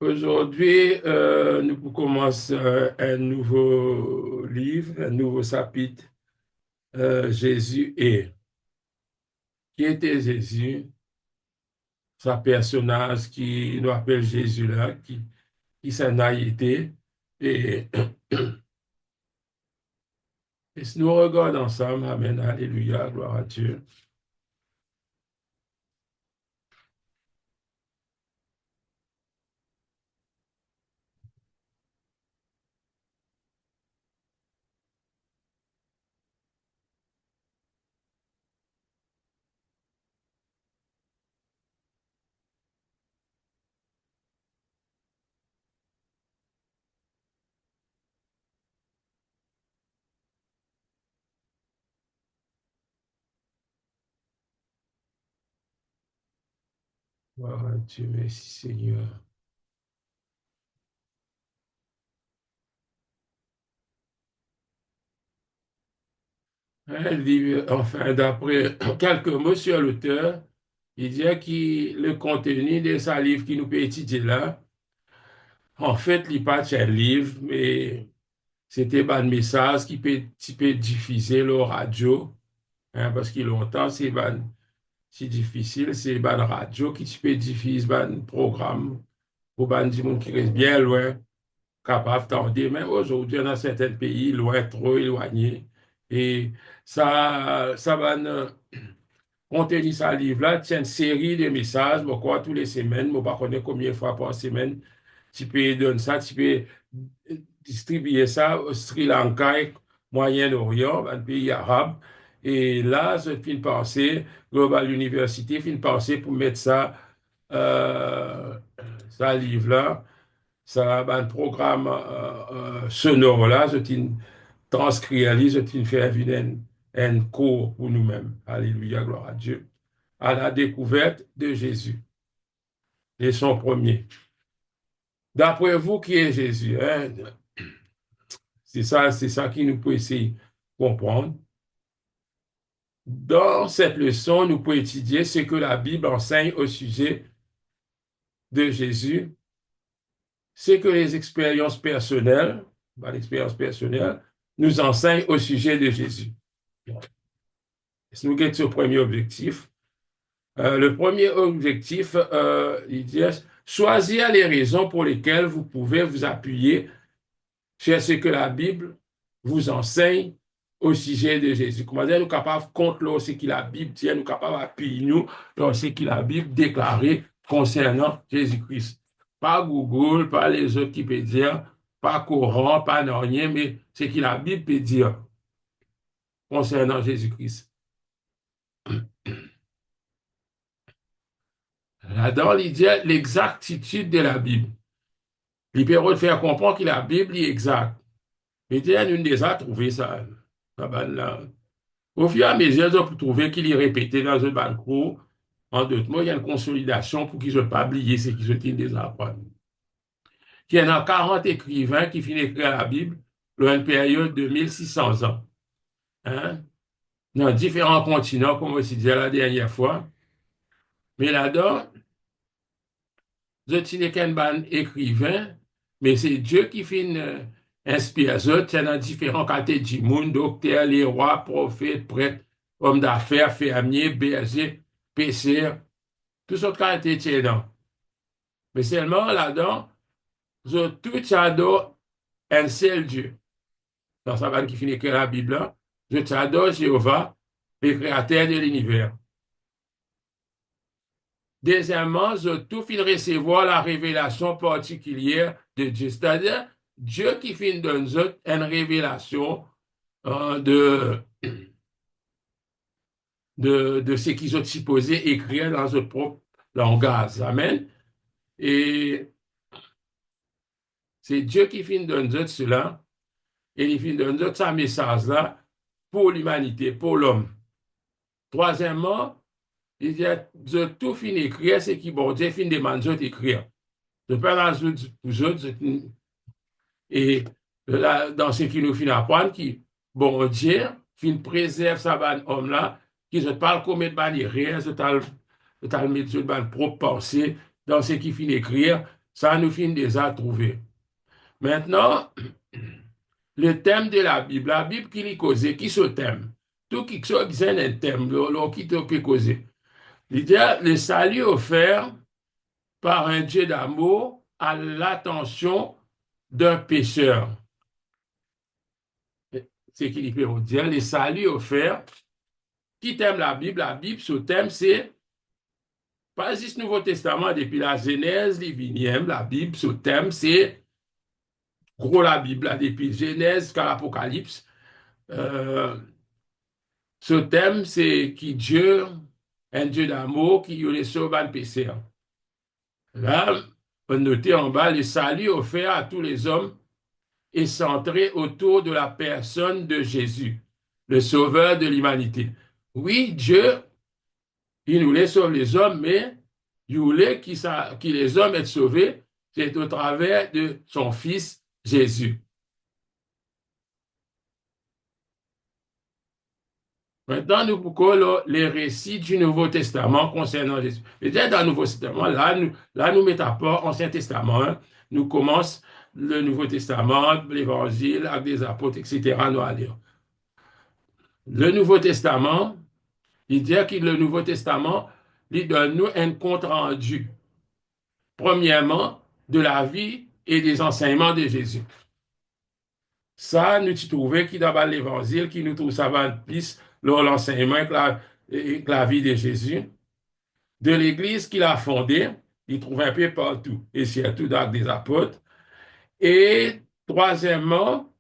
Aujourd'hui, nous commençons un nouveau livre, un nouveau chapitre, Jésus est. Qui était Jésus? Ce personnage qui nous appelle Jésus là, qui s'en a été. Et, et si nous regardons ensemble, Amen, Alléluia, gloire à Dieu. Gloire à Dieu, merci Seigneur. Un livre, enfin, d'après quelques mots sur l'auteur, il dit que le contenu de sa livre qui nous peut étudier là, en fait, il n'est pas un livre, mais c'était un message qui peut diffuser le radio, hein, parce que longtemps, c'est difficile, c'est une radio qui peut diffuser un programme pour des gens qui restent bien loin, capables d'entendre. Mais aujourd'hui, dans certains pays, loin, trop éloignés. Et ça va contenu sa livre là, c'est une série de messages, bon, quoi, tous les semaines, je ne sais pas combien de fois par semaine, tu peux donner ça, tu peux distribuer ça au Sri Lanka, et Moyen-Orient, un pays arabe. Et là, je fais une pensée, Global University, fait une pensée pour mettre ça, ça livre là, ça, un programme sonore là, je t'ai transcrit, je t'ai fait un cours pour nous-mêmes. Alléluia, gloire à Dieu. À la découverte de Jésus, et son premier. D'après vous, qui est Jésus? Hein? C'est ça qui nous peut essayer de comprendre. Dans cette leçon, nous pouvons étudier ce que la Bible enseigne au sujet de Jésus, ce que les expériences personnelles, l'expérience personnelle, nous enseignent au sujet de Jésus. Si nous guettons au premier objectif, le premier objectif, il dit, choisir les raisons pour lesquelles vous pouvez vous appuyer sur ce que la Bible vous enseigne au sujet de Jésus. Comment dire, nous sommes capables de contre ce que la Bible dit, nous sommes capables d'appuyer nous dans ce que la Bible déclare concernant Jésus-Christ. Pas Google, pas les autres qui peuvent dire, pas Coran, pas rien, mais ce que la Bible peut dire concernant Jésus-Christ. Là-dedans, il dit l'exactitude de la Bible. Il peut faire comprendre que la Bible est exacte. Il dit, nous déjà trouvé ça. Là. Au fur et à mesure, on peut trouver qu'il est répété dans un banco. En d'autres mots, il y a une consolidation pour qu'ils ne soient pas oubliés ce qu'ils ont déjà appris. Il y en a 40 écrivains qui finissent d'écrire la Bible dans une période de 1600 ans. Hein? Dans différents continents, comme on s'est dit la dernière fois. Mais là-dedans, je ne qu'un écrivain, mais c'est Dieu qui finit inspire les autres. Il y a différents catégories du monde, docteurs, les rois, prophètes, prêtres, hommes d'affaires, fermiers, bergers, pêcheurs, toutes sortes de qualités là. Mais seulement là-dedans, je tout adore un seul Dieu. Dans sa bande qui finit écrire la Bible, là, je t'adore Jéhovah, le créateur de l'univers. Deuxièmement, je tout fin recevoir la révélation particulière de Dieu. C'est-à-dire, Dieu qui finit donne une révélation de de ce qu'ils ont supposé écrire dans leur propre langage. Amen. Et c'est Dieu qui finit donner cela, et il finit donner ce message-là pour l'humanité, pour l'homme. Troisièmement, il dit, de tout fin écrire, c'est qui, bon Dieu fin demande d'écrire. Je parle dans vous autres, et là, dans ce qui nous finit apprendre, qui, bon Dieu, fin préserve sa bonne homme-là, qui ne parle comme de manière rien, je t'as mis sur une propre pensée dans ce qui finit écrire, Ça nous finit déjà trouvé. Maintenant, le thème de la Bible qui est causé, qui ce thème? Tout qui soit besoin d'un thème, qui te peut causer. L'idée, le salut offert par un Dieu d'amour à l'attention d'un pécheur. C'est qu'il peut dire, le salut offert. Qui t'aime la Bible, ce thème, c'est pas juste Nouveau Testament, depuis la Genèse, l'Ivinième, la Bible, ce thème, c'est gros la Bible, là, depuis Genèse jusqu'à l'Apocalypse. Euh, Ce thème, c'est qui Dieu, un Dieu d'amour, qui est sauvé le péché. Là, on note en bas, le salut offert à tous les hommes est centré autour de la personne de Jésus, le sauveur de l'humanité. Oui, Dieu, il nous laisse sauver les hommes, mais il voulait que les hommes soient sauvés, c'est au travers de son Fils Jésus. Maintenant, nous bouclons les récits du Nouveau Testament concernant Jésus. Peut-être dans le Nouveau Testament, nous mettons à part Ancien Testament. Hein. Nous commençons le Nouveau Testament, l'Évangile, avec des apôtres, etc. Nous allons. Le Nouveau Testament, il dit que le Nouveau Testament, il donne nous un compte rendu. Premièrement, de la vie et des enseignements de Jésus. Ça, nous trouvons qui dans l'Évangile, qui nous trouve ça va plus l'enseignement et la vie de Jésus. De l'Église qu'il a fondée, il trouve un peu partout, et surtout dans des apôtres. Et troisièmement,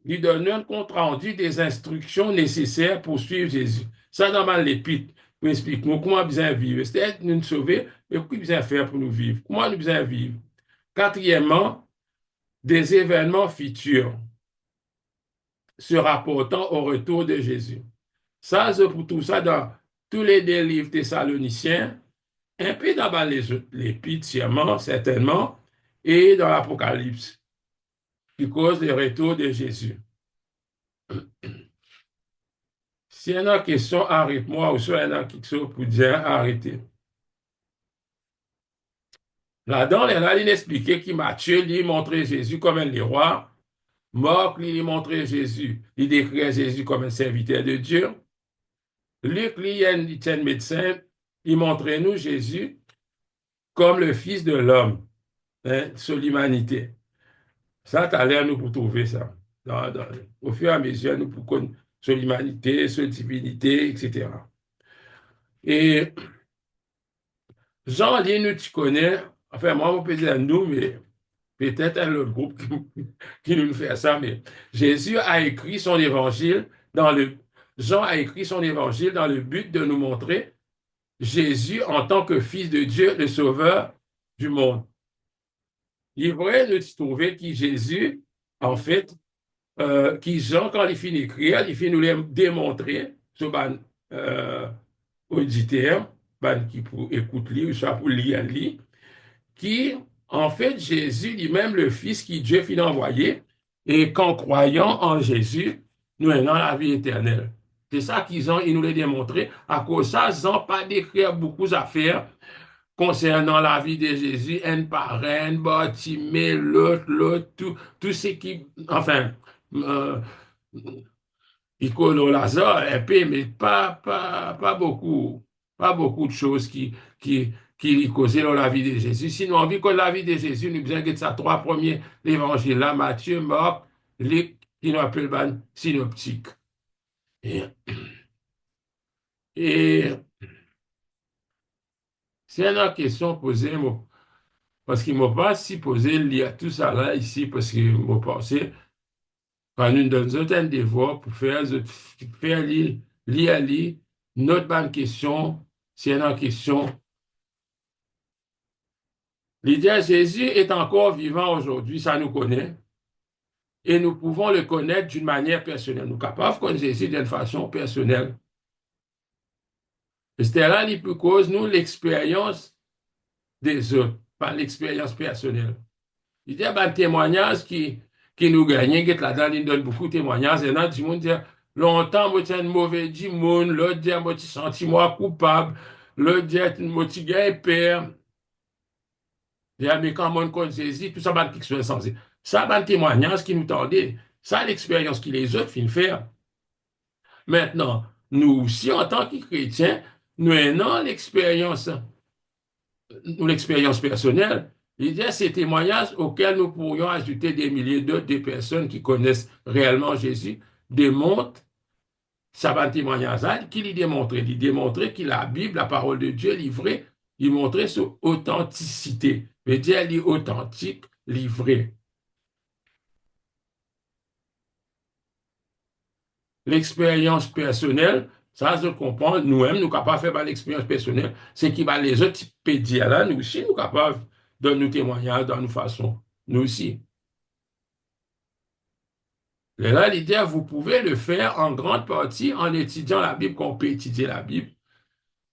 il donne un compte rendu des instructions nécessaires pour suivre Jésus. Ça, dans l'épître, pour expliquer comment bien vivre. C'est-à-dire nous sauver, mais qu'est-ce qu'on bien faire pour nous vivre? Comment nous bien vivre? Quatrièmement, des événements futurs se rapportant au retour de Jésus. Ça, je pour tout ça dans tous les deux livres thessaloniciens, un peu dans l'Épître, certainement, et dans l'Apocalypse, qui cause le retour de Jésus. Si y a une question, arrête-moi, ou soit il y a une question pour dire arrêter. Là-dedans, il expliqué que Matthieu lui montrait Jésus comme un roi. Marc lui montrait Jésus, il décrit Jésus comme un serviteur de Dieu. Luc lui, est un médecin, il montrait nous Jésus comme le Fils de l'homme, hein, sur l'humanité. Ça, tu as l'air nous pour trouver ça. Au fur et à mesure, nous pour connaître sur l'humanité, sur la divinité, etc. Et Jean, lui, nous, tu connais, enfin, moi, on peut dire nous, mais peut-être un autre groupe qui nous fait ça, mais Jésus a écrit son évangile Jean a écrit son évangile dans le but de nous montrer Jésus en tant que Fils de Dieu, le Sauveur du monde. Il est vrai de trouver que Jésus, en fait, qui Jean, quand il finit d'écrire, il finit nous les démontrer, ce ban auditeur, ban qui pour écouter ou soit pour lire lui, qui, en fait, Jésus lui-même, le Fils qui Dieu finit envoyer, et qu'en croyant en Jésus, nous avons la vie éternelle. C'est ça ils nous l'ont démontré. À cause de ça, ils n'ont pas d'écrire beaucoup d'affaires concernant la vie de Jésus, un par un, Bartimée, l'autre, tout ce qui, enfin, euh, Icône Lazare, un peu, mais pas beaucoup de choses qui causaient dans la vie de Jésus. Sinon, on vit que la vie de Jésus, nous besoin de ça trois premiers évangiles là, Matthieu, Marc, Luc, qui nous appelle synoptique. Et, et c'est une question posée, moi, parce qu'il ne m'a pas si posé il y a tout ça là, ici, parce qu'il m'a pensé, quand nous donne un devoir pour faire lire notre bonne question, c'est une question. L'idée Jésus est encore vivant aujourd'hui, ça nous connaît, et nous pouvons le connaître d'une manière personnelle. Nous sommes capables de connaître Jésus d'une façon personnelle. C'est là qui peut cause nous l'expérience des autres, pas l'expérience personnelle. Il y a un témoignage qui nous gagne, qui est là-dedans, il donne beaucoup de témoignages. Et là, du monde dit, longtemps, moi, j'ai un mauvais démon, l'autre dit, moi, tu sens moi coupable, l'autre dit, moi, tu gagnes père. Mais quand on connaît Jésus, tout ça, va qui soit sensé. Ça, va un témoignage qui nous tendait. Ça, l'expérience qui les autres finissent faire. Maintenant, nous aussi, en tant que chrétiens, nous avons l'expérience personnelle. Il y a ces témoignages auxquels nous pourrions ajouter des milliers d'autres, des personnes qui connaissent réellement Jésus, démontrent, ça va un témoignage qu'il y démontrait. Il démontrait que la Bible, la parole de Dieu livrée, il montrait son authenticité. Mais Dieu est authentique, livré. L'expérience personnelle, ça, je comprends, nous-mêmes, nous sommes capables de faire l'expérience personnelle, c'est qui va les autres peut dire là, nous aussi, nous sommes capables de nous témoigner dans nos façons, nous aussi. Et là, l'idée, vous pouvez le faire en grande partie en étudiant la Bible, qu'on peut étudier la Bible.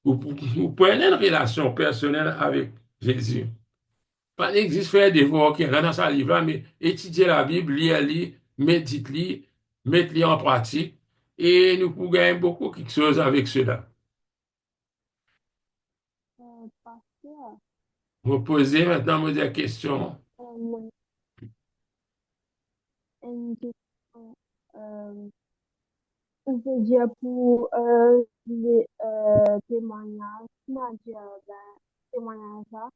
Vous prenez une relation personnelle avec Jésus. Pas n'existe faire des devoirs qui dans sa livre, mais étudier la Bible, lire, méditer, mettre en pratique, et nous pouvons gagner beaucoup quelque chose avec cela. Pasteur, Vous posez maintenant des questions. moi, une question. Euh, on peut dire pour les témoignages, comment dire, ben, témoignages là,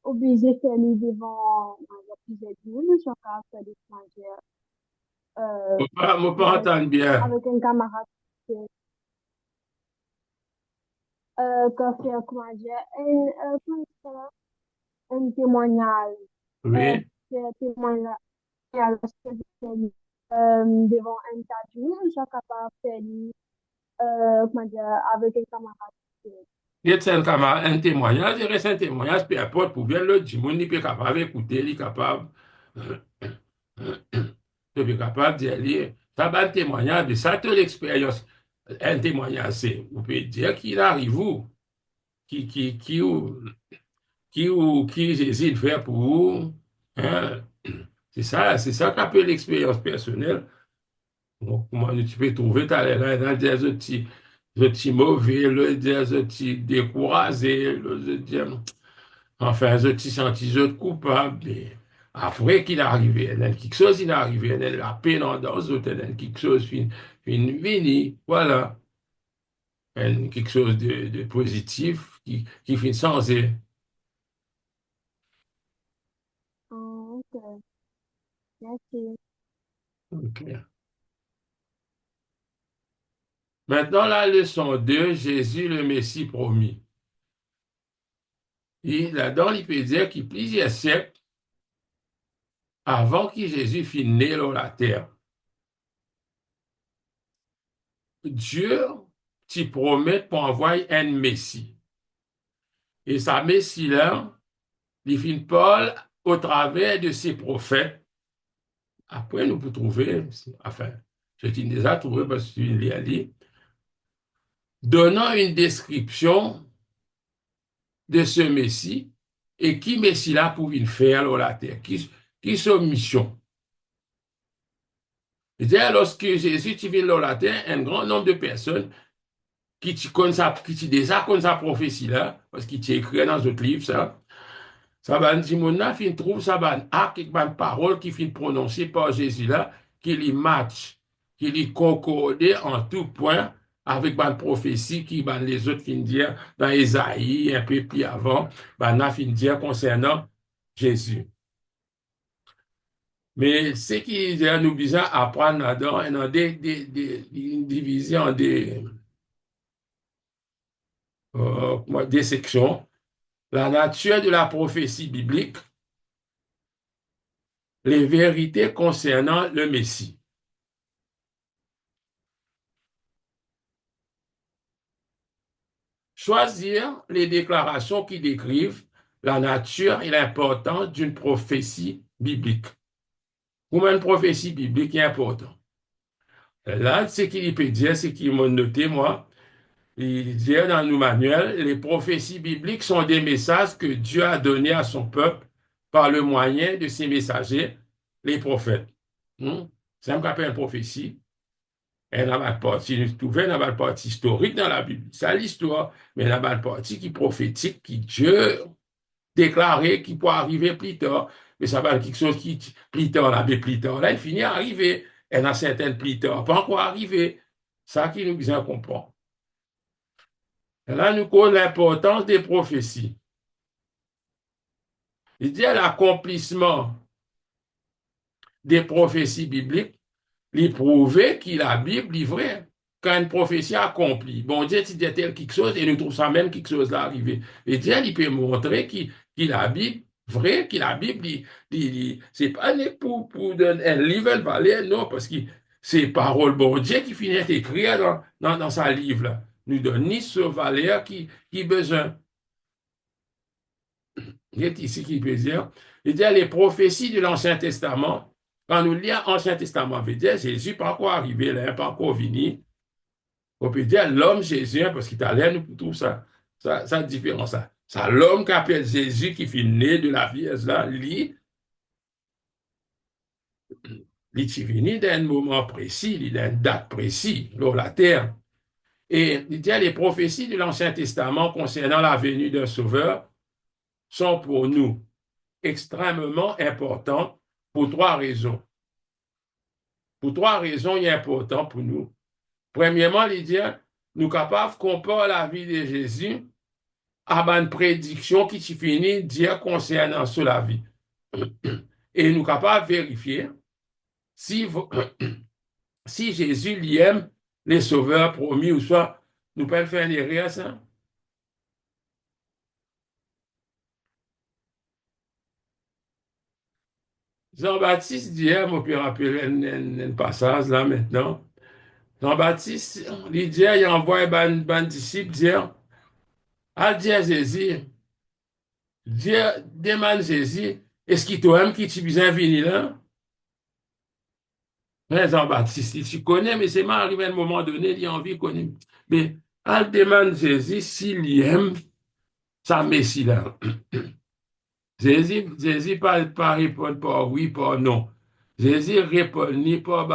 obligé de faire les devant plusieurs jours, je suis capable de faire des témoignages euh, Moi, pas avec, entendre bien. avec un camarade qui fait, comment dire, comment ça va? Un témoignage, Oui. c'est témoignage devant un tas de gens, je suis capable de faire comment dire, avec un camarade. Il y a un témoignage, il reste un témoignage, peu importe, pour bien le dire, il est capable d'écouter, il est capable, il est capable d'y aller. Ça va un témoignage, de ça, toute l'expérience. Un témoignage, c'est, vous pouvez dire qu'il arrive où, qui Jésus fait pour vous. Hein? C'est ça qu'appelle l'expérience personnelle. Donc, comment tu peux trouver ta là, des outils mauvais, des outils découragés, enfin, des outils sentis coupables. Mais après qu'il est arrivé, il y a quelque chose il est arrivé, il y a la peine dans les autres, il y a quelque chose fin vini, voilà. Il y a quelque chose de positif qui finit sans. Ah, ok, merci. OK. Maintenant, la leçon 2, Jésus le Messie promis. Là-dedans, il peut dire qu'il plusieurs siècles avant que Jésus fût né sur la terre, Dieu t'y promet pour envoyer un Messie. Et sa Messie-là, il finit Paul au travers de ses prophètes. Après, nous pouvons trouver, enfin, je t'ai déjà trouvé parce que tu l'as lu, donnant une description de ce Messie et qui Messie-là pouvait faire sur la terre, qui son mission. C'est-à-dire, lorsque Jésus vient sur la terre, un grand nombre de personnes qui déjà connaissent sa prophétie-là, parce qu'il est écrit dans d'autres livres, ça va dire, mon fin trouve ça va acte, une parole qui finit prononcée par Jésus-là, qui lui match, qui lui concorde en tout point avec une prophétie qui les autres fin dire dans Ésaïe, un peu plus avant, n'a fin dire concernant Jésus. Mais ce qui est nous besoin apprendre là-dedans, diviser en des sections. La nature de la prophétie biblique, les vérités concernant le Messie. Choisir les déclarations qui décrivent la nature et l'importance d'une prophétie biblique. Pour moi, une prophétie biblique est importante. Là, ce qu'il peut dire, c'est qu'il m'a noté, moi, il dit dans nos manuels, les prophéties bibliques sont des messages que Dieu a donnés à son peuple par le moyen de ses messagers, les prophètes. C'est un appelle une prophétie. Elle n'a pas de partie, nous trouvons dans la partie historique dans la Bible. C'est l'histoire, mais elle n'a pas de partie qui est prophétique, qui Dieu déclaré qui pourrait arriver plus tard. Mais ça va être quelque chose qui, plus tard, là, mais plus tard, là, il finit à arriver. Elle a certaines plus tard, pas encore arrivé. Ça qui nous besoin comprendre. Et là, nous connaissons l'importance des prophéties. Il dit à l'accomplissement des prophéties bibliques, il prouver que la Bible est vraie. Quand une prophétie accomplie, bon Dieu dit tel quelque chose et nous trouvons ça même quelque chose là arrivé. Et Dieu, il peut montrer qu'il la Bible vrai, que la Bible, c'est pas pour donner un livre de valeur, non, parce que c'est parole bon Dieu qui finit d'écrire dans sa livre là. Nous donne ni ce valeur qui besoin. Il est ici qui peut dire, il dit les prophéties de l'Ancien Testament, quand nous lisons l'Ancien Testament, on veut dire Jésus pas encore arrivé là, pas encore venu. On peut dire l'homme Jésus, hein, parce qu'il t'a l'air nous trouve ça différent ça. Ça l'homme qui appelle Jésus qui fit né de la vierge là, lui est venu d'un moment précis, d'une date précise, sur la terre. Et il dit les prophéties de l'Ancien Testament concernant la venue d'un sauveur sont pour nous extrêmement importantes pour trois raisons. Pour trois raisons, il est important pour nous. Premièrement, il dit, nous sommes capables de comparer la vie de Jésus à une prédiction qui finit de dire concernant sur la vie. Et nous sommes capables de vérifier si, si Jésus lui aime les sauveurs promis ou soit nous pouvons faire une erreur, ça. Jean-Baptiste dit, on peut rappeler un passage là maintenant. Jean-Baptiste, il dit, il envoie un disciple dire, à dire Jésus, Dieu demande Jésus, est-ce qu'il t'aime qui tu besoin venir là? Mais Jean-Baptiste, tu connais, mais c'est mal arrivé à un moment donné, il a envie de connaître. Mais elle demande Jésus s'il aime sa messie là. Jésus pas répondre par oui, par non. Jésus répond ni par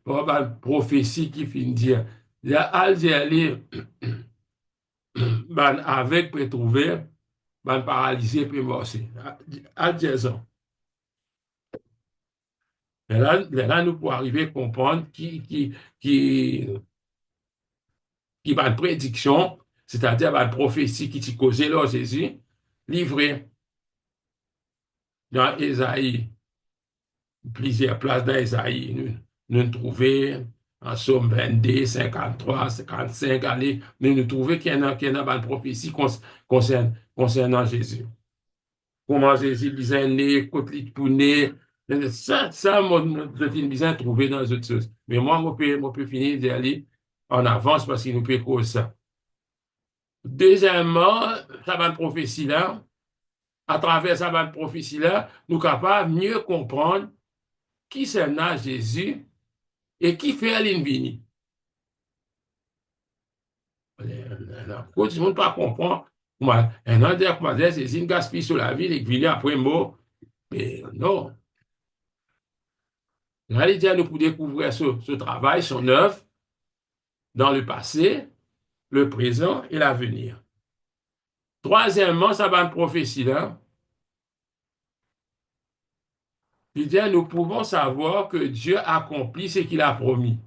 la prophétie qui finit dire. Il y a aller avec pour trouver, paralysé pour marcher. Al Jason. Là, nous pouvons arriver à comprendre qui va une prédiction, c'est-à-dire une prophétie qui t'y causait là, Jésus, livré dans Ésaïe, plusieurs places dans Ésaïe, nous trouvons en Somme 22, 53, 55, allez, nous trouvons qu'il y a une prophétie concernant Jésus. Comment Jésus disait né, côté pour né, moi, je besoin trouver dans les autres choses. Mais moi, je peux finir d'aller en avance parce qu'il nous peut causer ça. Deuxièmement, ça va prophétie là, à travers ça va prophétie là, nous sommes capables de mieux comprendre qui c'est là Jésus et qui fait l'invini. Quand tout le monde pas comprendre, moi, un an dire que Jésus une gaspille sur la vie et qu'il vient après mot, mais non. Là, il dit à nous pour découvrir ce travail, son œuvre, dans le passé, le présent et l'avenir. Troisièmement, ça va une prophétie là. Il dit, nous pouvons savoir que Dieu accomplit ce qu'il a promis.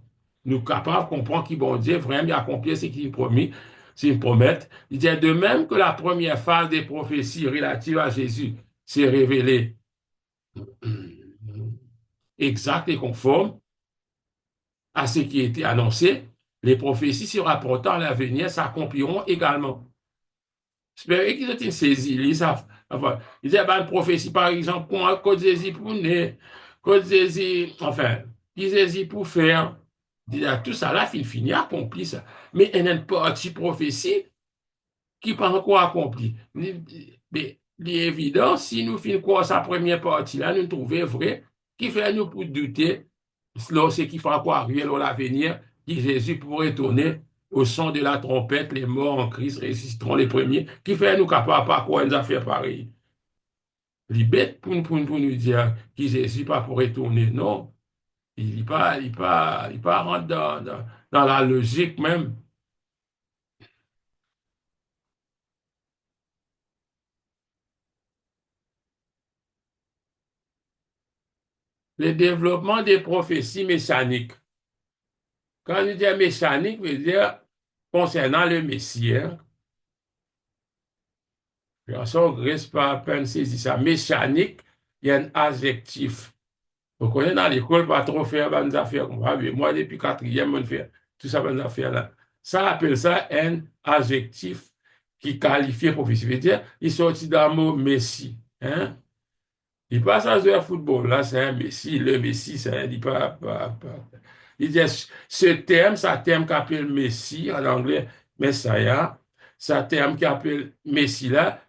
Nous sommes capables de comprendre qu'il bon Dieu vraiment accomplit ce qu'il a promis, s'il promet. Il dit, de même que la première phase des prophéties relatives à Jésus s'est révélée exacte et conforme à ce qui a été annoncé, les prophéties se rapportant à l'avenir s'accompliront également. J'espère qu'ils ont saisi, ils savent. Enfin, il y a une prophétie, par exemple, quand Jésus pour naître, quand Jésus, enfin, qui Jésus pour faire. Tout ça là, il finit accompli ça. Mais il y a une petite prophétie qui n'est pas encore accomplie. Mais l'évidence, si nous finissons quoi sa première partie là, nous trouvons vrai, qui fait nous pour douter, c'est qui fera quoi arriver dans l'avenir, qui Jésus pourrait tourner au son de la trompette, les morts en Christ résisteront les premiers, qui fait nous capables pas quoi une affaire pareille. Les bêtes pour nous dire qui Jésus pas pourrait tourner, non. Il pas rentre dans la logique même. le développement des prophéties messianiques. Quand on dit messianique, veut dire concernant le Messie. Hein. Chanson Grace pas à peine saisi ça. Messianique, il y a un adjectif. Vous connaissez dans l'école, pas trop faire bonnes affaires. Moi, depuis quatrième, on fait tout ça, bonnes affaires là. Ça appelle ça un adjectif qui qualifie prophétie. C'est-à-dire, il sortit d'un mot Messie. Hein? Il passe à jouer au football. Là, c'est un Messi. Le Messi, c'est un. Il pas. Il dit, ce terme, c'est un terme qu'appelle Messi en anglais, Messiah. C'est un terme qui appelle Messi là.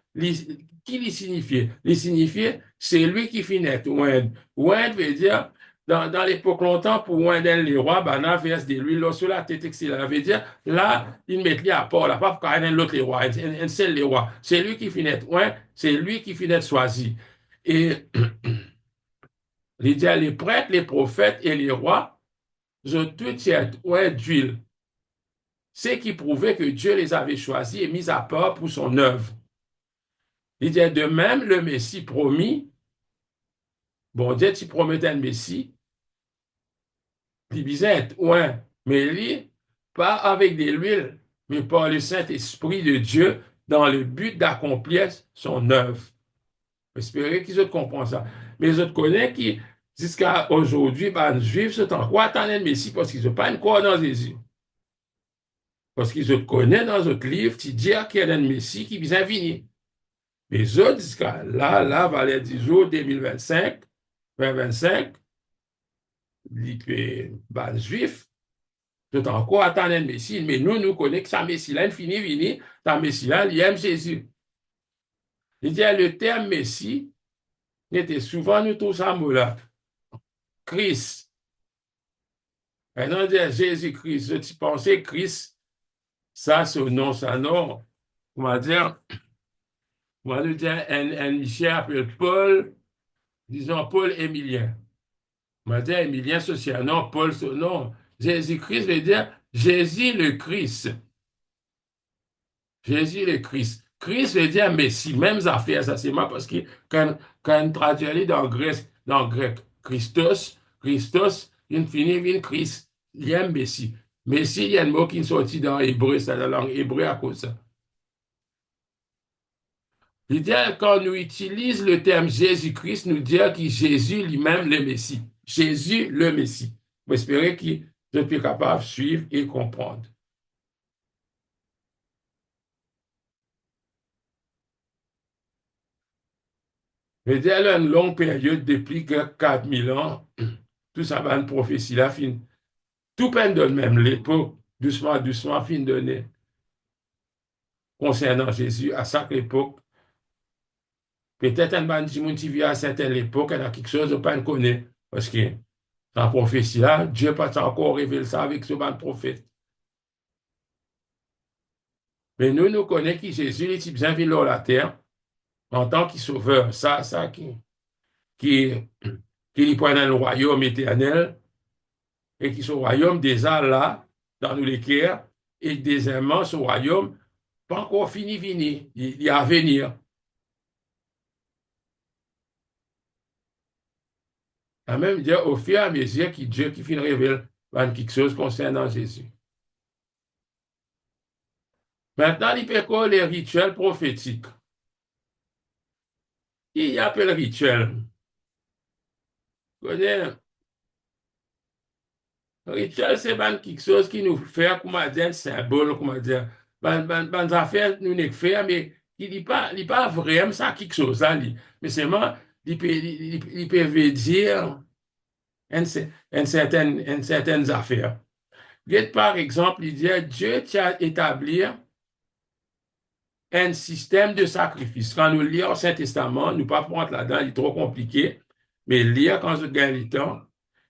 Qui lui signifie? Il signifie, c'est lui qui finit. Ouend. Ouend veut dire, dans l'époque longtemps, pour oindre les rois, ben, on verse de l'huile là, sur la tête, etc. Ça veut dire, là, il met lui à part, là, pas pour qu'on l'autre les rois, un seul les rois. C'est lui qui finit. Ouend, c'est lui qui finit choisi. Et les prêtres, les prophètes et les rois, ils ont tous cette oint d'huile. Ce qui prouvait que Dieu les avait choisis et mis à part pour son œuvre. Il dit de même, le Messie promis, bon Dieu, tu promettais un Messie, il disait être oint, mais lui, pas avec de l'huile, mais par le Saint-Esprit de Dieu dans le but d'accomplir son œuvre. J'espère qu'ils comprennent ça. Mais je connais qui, jusqu'à aujourd'hui, les Juifs sont encore attendant le Messie parce qu'ils n'ont pas encore dans Jésus. Parce qu'ils connaissent dans notre livre, tu dis qu'il y a un Messie qui vient venir. Mais les autres, jusqu'à là, va les 10 jours 2025, 2025, les Juifs sont encore attendant le Messie. Mais nous connaissons que ça Messie-là, il finit venir, ça Messie-là, il aime Jésus. Il dit le terme Messie, était souvent nous tous à mot-là. Christ. Et non, dire Jésus-Christ. Tu pensais Christ, ça, ce nom, ça, non. On va dire, un lycéen appelé Paul, disons Paul Émilien. On va dire Émilien social, non, Paul, non. Jésus-Christ veut dire Jésus le Christ. Jésus le Christ. Christ veut dire Messie, même affaire, ça c'est moi, parce que quand on traduit dans le grec, Christos, il finit, il Christ, il y a un Messie. Messie, il y a un mot qui est sorti dans l'hébreu, c'est la langue hébreu à cause de ça. Il dit, quand nous utilisons le terme Jésus-Christ, nous disons que Jésus lui-même le Messie. Jésus le Messie. J'espère que je suis capable de suivre et comprendre. Mais dès une longue période, depuis 4000 ans, tout ça va une prophétie là, fin. Tout peine de même l'époque, doucement, doucement, fin donné, concernant Jésus, à chaque époque. Peut-être un bandit qui vit à certaine époque, il y a quelque chose de pas connaît. Parce que la prophétie là, Dieu n'a pas encore révélé ça avec ce ban prophète. Mais nous connaissons que Jésus est bien venu sur la terre en tant que sauveur. Qui, qui prend le royaume éternel et qui ce royaume déjà là, dans nous les cœurs, et deuxièmement, ce royaume pas encore fini, il y a à venir. À même dire au fur et à mesure que Dieu qui finit révèle quelque chose concernant Jésus. Maintenant, il peut quoi les rituels prophétiques. Il y a appelle rituel. Connais, rituel, c'est quelque chose qui nous fait, comment dire, un symbole, comment dire, ban affaires, nous ne fait, mais il n'est pas vraiment ça quelque chose, là, mais seulement, il peut dire une certaine affaire. Par exemple, il dit, Dieu t'a établi un système de sacrifice. Quand nous lisons le Saint-Testament, nous ne pas prendre là-dedans, il est trop compliqué, mais lire quand je gagne le temps,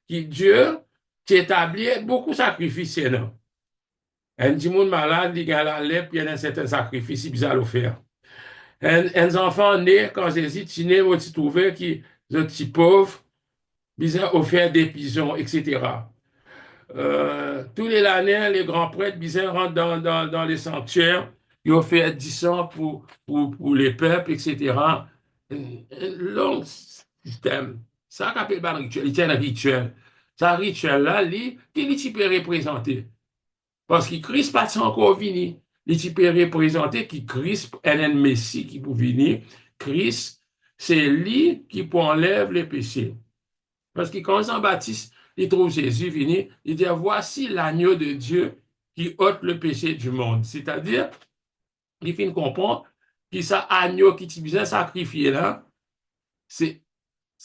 qui Dieu t'établit beaucoup de sacrifices, non? Un petit monde malade, il gagne la lèpre, il y a un certain sacrifice, il a le faire. Un enfant né, quand Jésus est né, vous trouvez qui est petit pauvre, il a offert des pigeons, etc. Tous les années, les grands prêtres, ils rentrent dans les sanctuaires, ils ont fait 10 ans pour les peuples, etc. Un long système. Ça qu'appelle ban rituel, il tient un rituel. Ça rituel là, qui peut représenter? Parce que Christ pas encore venu. Il peut représenter que Christ est un Messie qui peut venir. Christ, c'est lui qui peut enlève les péchés. Parce que quand Jean-Baptiste, il trouve Jésus venir, il dit, voici l'agneau de Dieu qui ôte le péché du monde. C'est-à-dire, il finit comprendre que ça agneau qui est besoin sacrifier là, c'est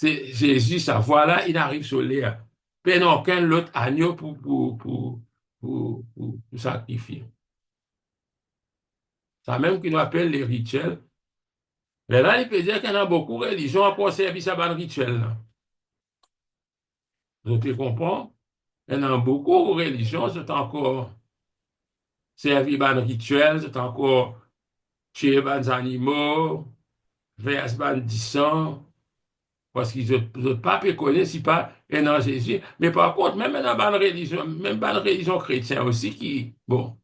Jésus, ça. Voilà, il arrive sur l'air. Il n'y a aucun autre agneau pour sacrifier. Ça même qu'on appelle les rituels. Mais là, il peut dire qu'il y en a beaucoup de religions qui ont servi ça dans le rituel. Là. Vous te comprends? Il y en a beaucoup de religions qui sont encore servi dans le rituel, c'est encore tuer des animaux, verser du sang, parce qu'ils ne pas connaître si pas un an Jésus. Mais par contre, même dans la religion, même dans la religion chrétienne aussi, qui, bon,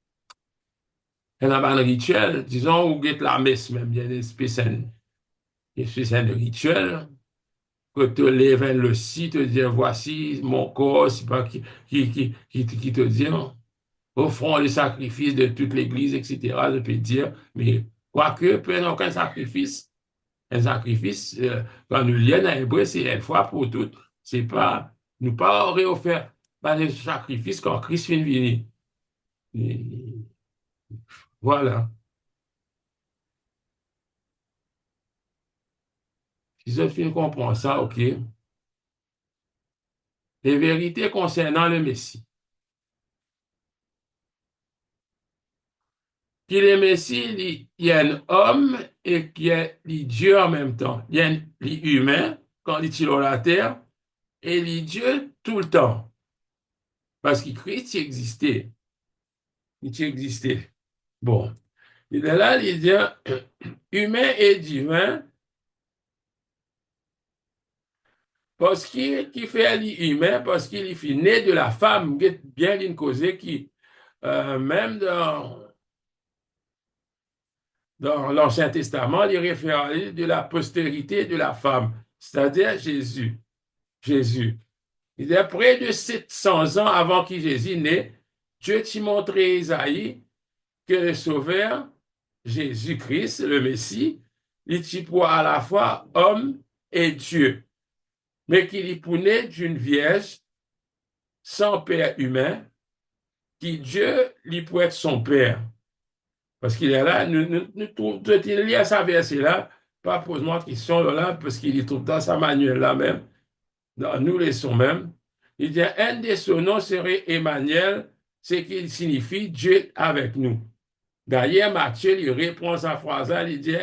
il y a un rituel, disons, ou la messe même, il y a des spéciales de rituel, que tu lèves le site, te dire, voici mon corps, c'est pas qui te dit, offrons les sacrifices de toute l'Église, etc. Je peux dire, mais quoique, peu aucun sacrifice. Un sacrifice, quand nous lisons dans l'hébreu, c'est une fois pour toutes. C'est pas, nous pas offert par les sacrifices quand Christ vient venir. Et voilà. Si je finis comprendre ça, OK. Les vérités concernant le Messie. Qu'il est Messie, il y a un homme et qui est Dieu en même temps. Il y a un humain quand il est sur la terre et il est Dieu tout le temps. Parce que Christ il existait. Il existait. Bon. Il est là, il dit humain et divin, parce qu'il fait l'humain, parce qu'il est né de la femme, bien d'une cause qui, même dans l'Ancien Testament, il réfère de la postérité de la femme, c'est-à-dire Jésus. Jésus. Il est près de 700 ans avant que Jésus naît, Dieu t'a montré Isaïe que le Sauveur, Jésus-Christ, le Messie, il est pour à la fois homme et Dieu, mais qu'il est pour né d'une vierge sans père humain, qui Dieu lui pour être son père. Parce qu'il est là, nous trouvons, il lit à sa verset-là, pas pose-moi de question là, parce qu'il y trouve dans sa manuel là même, dans nous les sons même. Il dit, un des son noms serait Emmanuel, c'est qu'il signifie Dieu avec nous. D'ailleurs, Matthieu lui répond à sa phrase, il dit,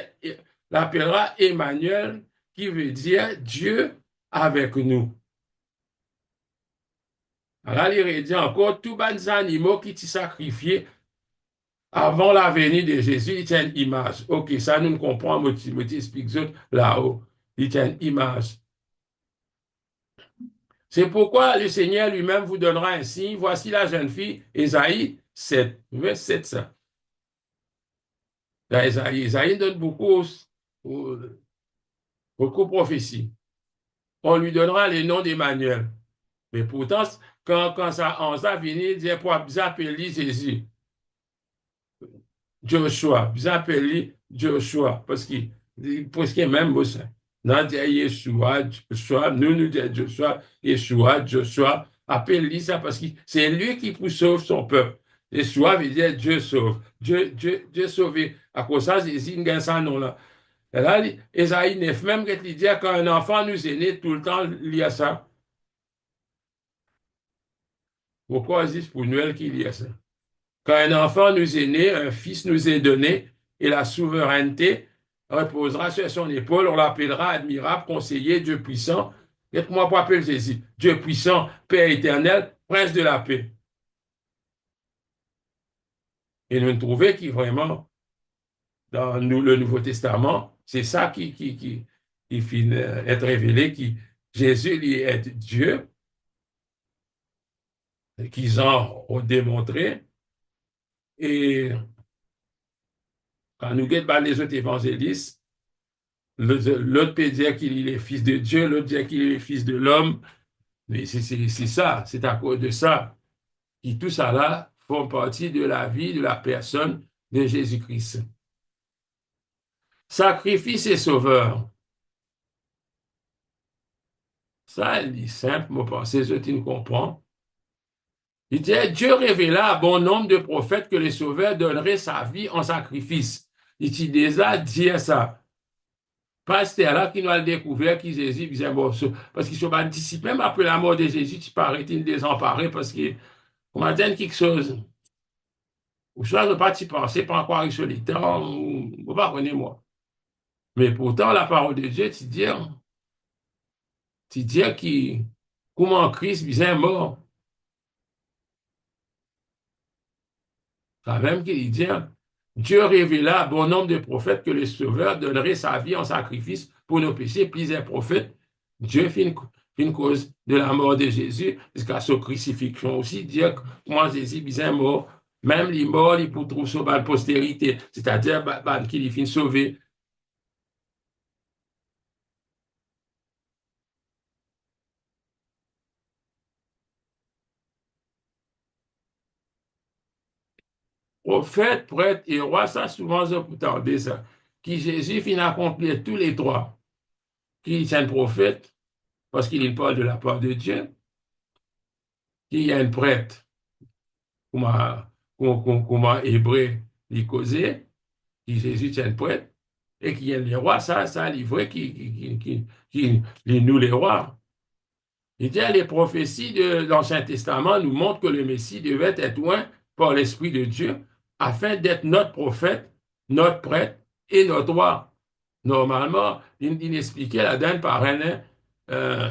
l'appellera Emmanuel, qui veut dire Dieu avec nous. Alors, il dit encore, tous les animaux qui sont sacrifiés avant la venue de Jésus, il y a une image. Ok, ça nous comprenons, je t'explique là-haut. Il y a une image. C'est pourquoi le Seigneur lui-même vous donnera un signe. Voici la jeune fille, Ésaïe 7, verset 7, ça. Là, Ésaïe donne beaucoup de prophéties. On lui donnera le nom d'Emmanuel. Mais pourtant, quand ça, on ça finit, il dit, pour appeler Jésus. Joshua, vous appelez Joshua, parce qu'il même mot ça. Nous dit Yeshua, Joshua, nous dit Joshua, Yeshua, Joshua, appelle-lui ça parce que c'est lui qui peut sauver son peuple. Yeshua veut dire Dieu sauve, Dieu sauvé. À cause de ça, Jésus n'a ça nom là. Et là, Esaïe 9, même quand il dit quand un enfant nous est né, tout le temps, il y a ça. Pourquoi c'est pour Noël qu'il y a ça? Quand un enfant nous est né, un fils nous est donné, et la souveraineté reposera sur son épaule. On l'appellera admirable, conseiller, Dieu puissant. Dites-moi pour appeler Jésus. Dieu puissant, Père éternel, prince de la paix. Et nous trouvons qui vraiment, dans le Nouveau Testament, c'est ça qui finit être révélé, qui Jésus lui est Dieu, qu'ils ont démontré. Et quand nous regardons les autres évangélistes, L'autre peut dire qu'il est fils de Dieu, l'autre dit qu'il est fils de l'homme. Mais c'est ça, c'est à cause de ça qui tout ça là font partie de la vie, de la personne de Jésus-Christ. Sacrifice et sauveur. Ça, il est simple, mon pensée, je tu comprends. Il dit, Dieu révéla à bon nombre de prophètes que le sauveur donnerait sa vie en sacrifice. Il dit déjà dit ça. Pasteur là qui nous a découvert qui Jésus disait bon, parce qu'ils sont pas anticipés, même après la mort de Jésus, tu parais il désemparé parce que on m'a dit quelque chose. Ou soit je ne pas y penser, pas encore sur les temps, ou pas connaître moi. Mais pourtant, la parole de Dieu, tu dis qui, comment Christ vient mort. Quand même qu'il dit, Dieu révéla à bon nombre de prophètes que le Sauveur donnerait sa vie en sacrifice pour nos péchés. Plusieurs prophètes, Dieu fait une cause de la mort de Jésus jusqu'à sa crucifixion aussi. Dire comment Jésus est mort, même les morts, il pour trouver sauver la postérité, c'est-à-dire qu'il finit sauvé. Prophète, prêtre et roi, ça souvent, ça peut tarder ça. Qui Jésus finit accomplir tous les trois. Qui est un prophète, parce qu'il parle de la part de Dieu. Qui est un prêtre, comment hébreu il causait, qui Jésus est un prêtre, et qui est le roi, ça, il vrai qui nous les rois. Il dit, les prophéties de l'Ancien Testament nous montrent que le Messie devait être loin par l'Esprit de Dieu afin d'être notre prophète, notre prêtre et notre roi. Normalement, il expliquait la donne par euh,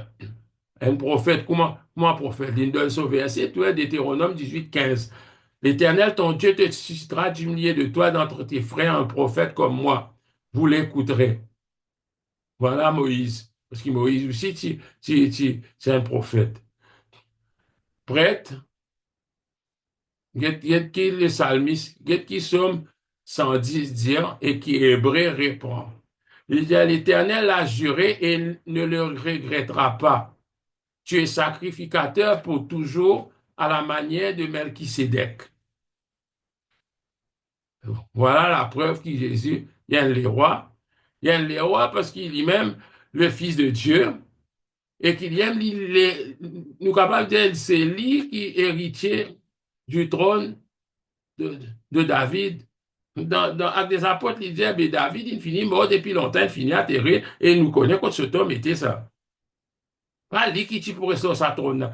un prophète. Comment un prophète? Il donne ce verset, tu es Deutéronome 18, 15. L'Éternel, ton Dieu, te suscitera du milieu de toi, d'entre tes frères, un prophète comme moi. Vous l'écouterez. Voilà Moïse. Parce que Moïse aussi, c'est un prophète. Prêtre, get qui le psalmiste, get qui somme 110 dire et qui hébreu répond. Il dit à l'Éternel a juré et ne le regrettera pas. Tu es sacrificateur pour toujours à la manière de Melchisédek. Voilà la preuve que Jésus, il y a un les rois. Il y a un les rois parce qu'il est même le Fils de Dieu et qu'il aime nous capables de dire c'est lui qui est héritier du trône de David. Dans Actes des Apôtres, il dit, mais David, il finit mort depuis longtemps, il finit atterré, et il nous connaît quand cet homme était ça. Pas lui qui pourrait sur sa trône.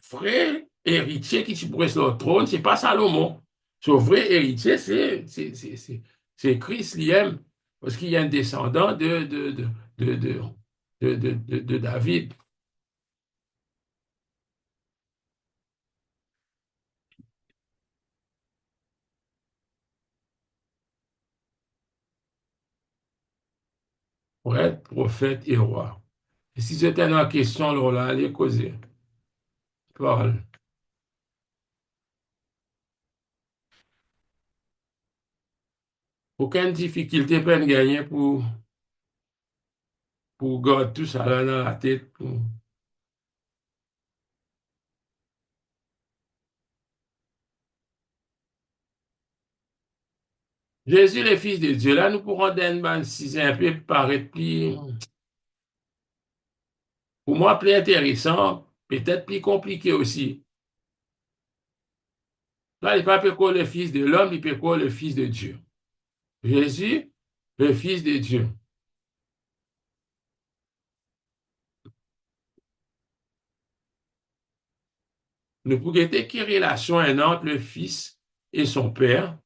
Vrai héritier qui pourrait sur le trône, c'est pas Salomon. Son vrai héritier, c'est Christ lui-même, parce qu'il y a un descendant de, de, de David. Pour être prophète et roi. Et si c'était une question, alors là, allez causer. Parle. Aucune difficulté peut gagner pour garder tout ça là dans la tête. Jésus, le Fils de Dieu, là, nous pourrons donner si c'est un peu paraître plus, pour moi, plus intéressant, peut-être plus compliqué aussi. Là, il pas peut quoi le Fils de l'homme, il peut quoi le Fils de Dieu. Jésus, le Fils de Dieu. Nous pouvons guetter quelle relation est entre le Fils et son Père,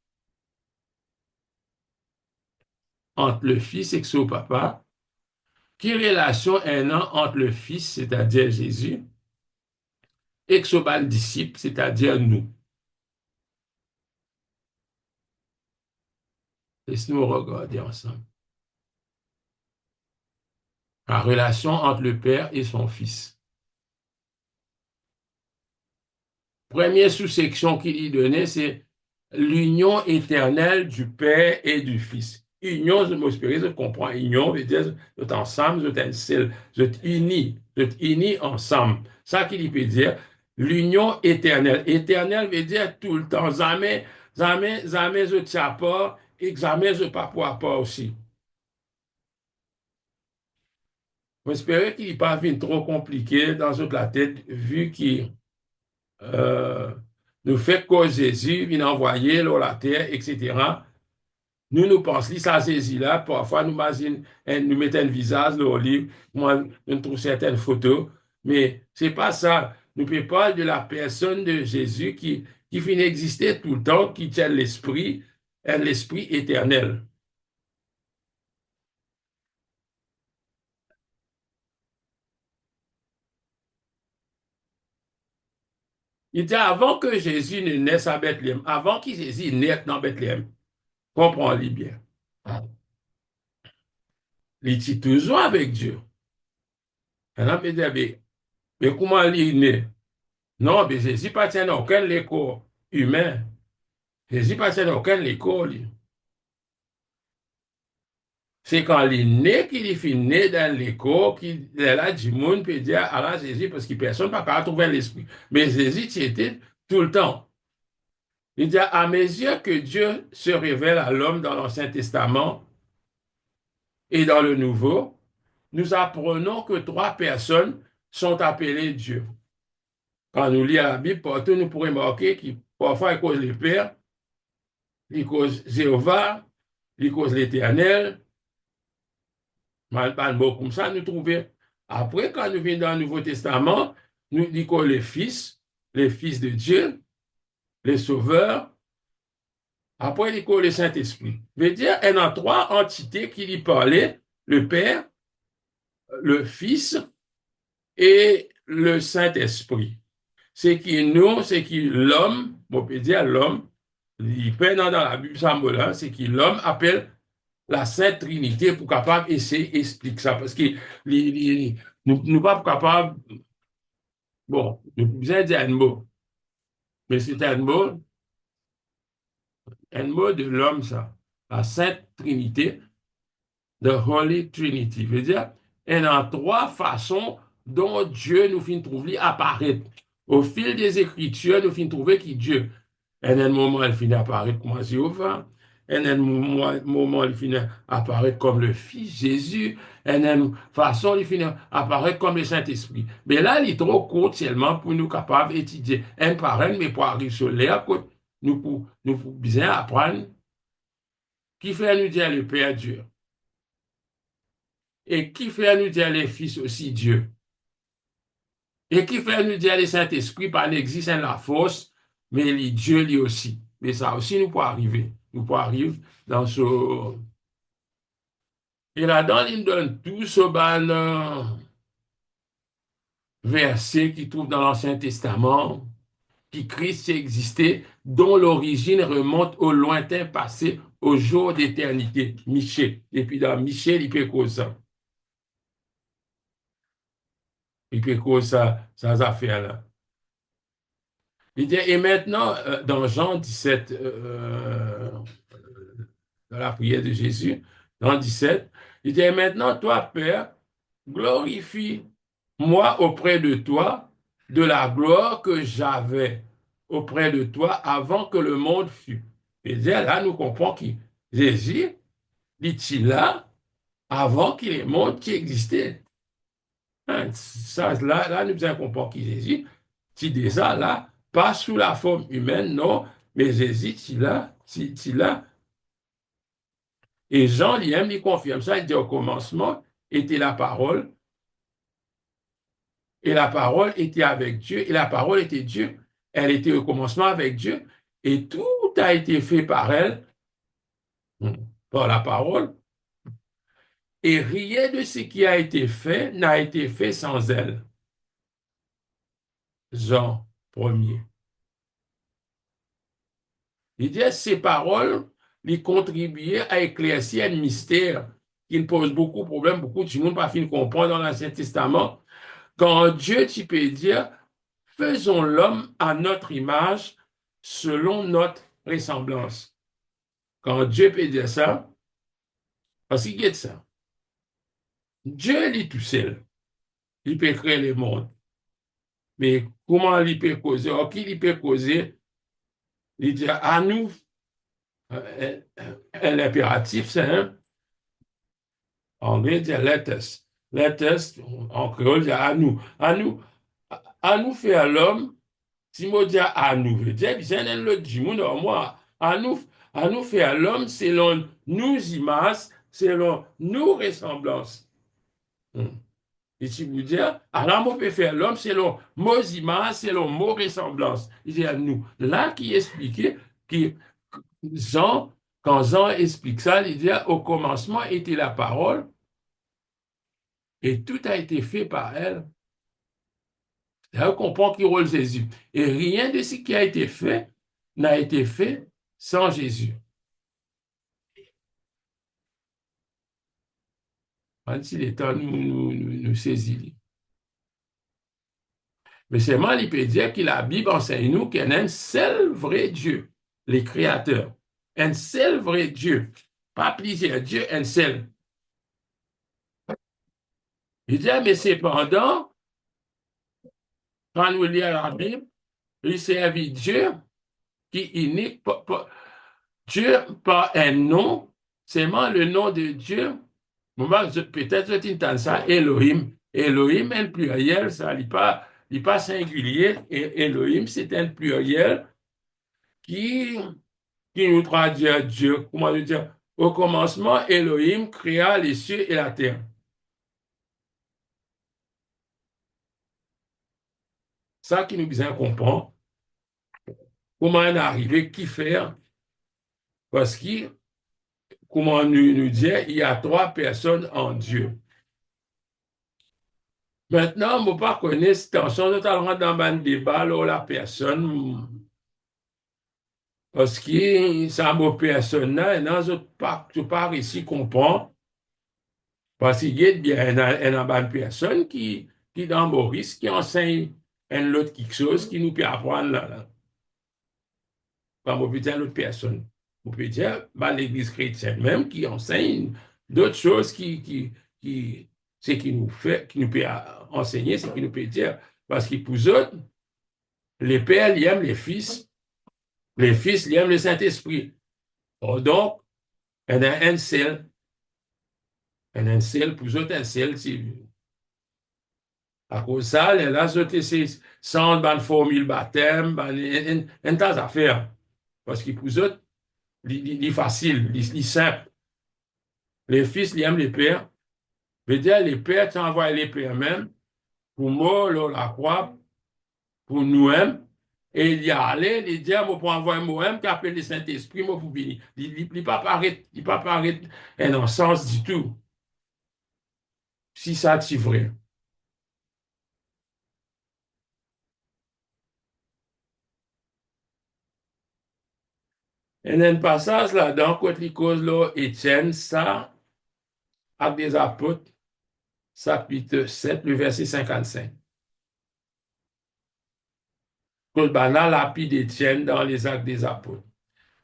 entre le Fils et son papa. Quelle relation est entre le Fils, c'est-à-dire Jésus, et son disciple, c'est-à-dire nous. Laissez-nous regarder ensemble. La relation entre le Père et son Fils. Première sous-section qu'il y donnait, c'est l'union éternelle du Père et du Fils. Union, je m'espère, je comprends. Union veut dire, vous êtes ensemble, vous êtes un seul, vous êtes unis ensemble. Ça qui peut dire, l'union éternelle. Éternelle veut dire tout le temps. Jamais, jamais, jamais je tiens pas et jamais je pas pour pas aussi. J'espère qu'il n'est pas venu trop compliqué dans toute la tête, vu qu'il euh, nous fait que Jésus vient envoyer sur la terre, etc. Nous pensons que ça, Jésus-là, parfois nous mettons un visage dans le livre, moi, nous trouvons certaines photos, mais c'est pas ça. Nous ne parlons pas de la personne de Jésus qui finit d'exister tout le temps, qui tient l'esprit éternel. Il dit avant que Jésus ne naisse à Bethléem, avant que Jésus naisse dans Bethléem, comprends-le bien. Il était toujours avec Dieu. Et là, on dit, mais comment il est né? Non, mais Jésus appartient à aucun école humain. Jésus appartient à aucun école. C'est quand il est né qu'il est fait né dans l'école, qu'il est là, du monde peut dire, à la Jésus, parce que personne ne peut pas trouver l'esprit. Mais Jésus, tu étais tout le temps. Il dit, à mesure que Dieu se révèle à l'homme dans l'Ancien Testament et dans le Nouveau, nous apprenons que trois personnes sont appelées Dieu. Quand nous lisons la Bible, partout, nous pourrions marquer qu'il parfois, il cause le Père, il cause Jéhovah, il cause l'Éternel, mal mot comme ça, nous trouvons. Après, quand nous venons dans le Nouveau Testament, nous disons les fils de Dieu, les sauveurs. Après, il dit le Saint-Esprit. Veut dire, il y a trois entités qui lui parlaient, le Père, le Fils et le Saint-Esprit. C'est qui nous, c'est qui l'homme, on peut dire l'homme, il peint dans la Bible, ça, c'est qui l'homme appelle la Sainte Trinité pour capable essayer d'expliquer ça. Parce que nous ne pas capables, bon, nous besoin dire un mot, mais c'est un mot de l'homme, ça. La Sainte Trinité, the Holy Trinity. Veut dire, il y a trois façons dont Dieu nous fait trouver apparaître. Au fil des Écritures, nous finissons trouver qui Dieu. Et à un moment, il finit apparaître comme Jéhovah. Et à un moment, il finit apparaître comme le Fils Jésus. Et à une façon, il finit apparaître comme le Saint-Esprit. Mais là, il est trop court seulement pour nous capables d'étudier un par un, mais pour arriver sur l'air, nous pouvons bien apprendre qui fait nous dire le Père Dieu. Et qui fait nous dire les Fils aussi Dieu. Et qui fait nous dire le Saint-Esprit par l'existence de la force, mais les Dieu lui aussi. Mais ça aussi, nous pouvons arriver. Nous pouvons arriver dans ce... Et là-dedans, il donne tout ce verset qu'il trouve dans l'Ancien Testament, qui Christ existait, dont l'origine remonte au lointain passé, au jour d'éternité. Michée. Et puis dans Michée, il peut causer ça. Il peut causer ça, ces affaires-là. Il dit, et maintenant, dans Jean 17, dans la prière de Jésus, dans 17, il dit, et maintenant, toi, Père, glorifie-moi auprès de toi de la gloire que j'avais auprès de toi avant que le monde fût. Et là, nous comprenons que Jésus, il est là avant qu'il y ait un monde qui existait. Hein, ça, là, nous devons comprendre que Jésus, qui déjà là, pas sous la forme humaine, non, mais Jésus, il là. Et Jean lui-même, il confirme ça, il dit au commencement était la parole, et la parole était avec Dieu, et la parole était Dieu. Elle était au commencement avec Dieu, et tout a été fait par elle, par la parole, et rien de ce qui a été fait n'a été fait sans elle. Jean 1er. Il dit, ces paroles lui contribuaient à éclaircir un mystère qui nous pose beaucoup de problèmes, beaucoup de monde pas fin de comprendre dans l'Ancien Testament. Quand Dieu, tu peux dire, faisons l'homme à notre image, selon notre ressemblance. Quand Dieu peut dire ça, Parce qu'il y a de ça. Dieu, il est tout seul. Il peut créer le monde. Mais comment il peut causer? Or, qui il peut causer? Il dit à nous, l'impératif, c'est en anglais, il dit let us. Let us, en créole, il dit à nous. À nous faire l'homme, si moi dis à nous, veut dire, c'est un autre du monde, moi, à nous faire l'homme selon nos images, selon nos ressemblances. Et si vous dites, alors on peut faire l'homme selon nos images, selon nos ressemblances. Il dit à nous. Là, qui expliquait, qui, Jean, quand Jean explique ça, il dit, au commencement était la parole, et tout a été fait par elle. Là, on comprend qui rôle Jésus. Et rien de ce qui a été fait n'a été fait sans Jésus. Même si le temps nous saisit. Mais seulement, il peut dire que la Bible enseigne nous qu'il y a un seul vrai Dieu, les créateurs. Un seul vrai Dieu. Pas plusieurs dieux, un seul. Il dit, mais cependant, quand nous lisons la Bible, il servit Dieu qui unique, Dieu par un nom, seulement le nom de Dieu. Peut-être que tu entends ça, Elohim. Elohim, un pluriel, ça n'est pas singulier. Et Elohim, c'est un pluriel qui, qui nous traduit Dieu. Comment nous dire? Au commencement, Elohim créa les cieux et la terre. Ça qui nous besoin comprendre. Comment on est arrivé, qui faire? Parce que, comment nous dire, il y a trois personnes en Dieu. Maintenant, je ne pas connaître cette tension, notamment dans un débat, là, la personne, parce que ça mot personne, là, et dans autres pas réussi comprendre, parce qu'il y a bien une personne qui dans Maurice, qui enseigne un autre quelque chose qui nous peut apprendre là, là. Pas moi, peut dire l'autre personne. On peut dire, bah, l'église chrétienne même qui enseigne d'autres choses qui, c'est qui nous fait, qui nous peut enseigner, c'est qui nous peut dire, parce que pour eux, les pères, ils aiment les fils, ils aiment le Saint-Esprit. Donc, il y a un seul, il y a un seul, pour eux, un seul, à cause de ça, là, c'est sans une formule baptême, un tas d'affaires. Parce que pour eux, il est facile, il est simple. Les fils, ils aiment les pères. Veut dire, les pères, tu envoies les pères même, pour moi, là, la croix, pour nous-mêmes. Et il y a allé, il dit, moi, pour envoyer moi-même, qui appelle le Saint-Esprit, moi, pour venir. Il ne pas paraître un sens du tout. Si ça, c'est vrai. Il y a un passage là-dedans, quand il cause là, Étienne, ça, Actes des Apôtres, chapitre 7, le verset 55. Que là, lapide d'Étienne dans les Actes des Apôtres.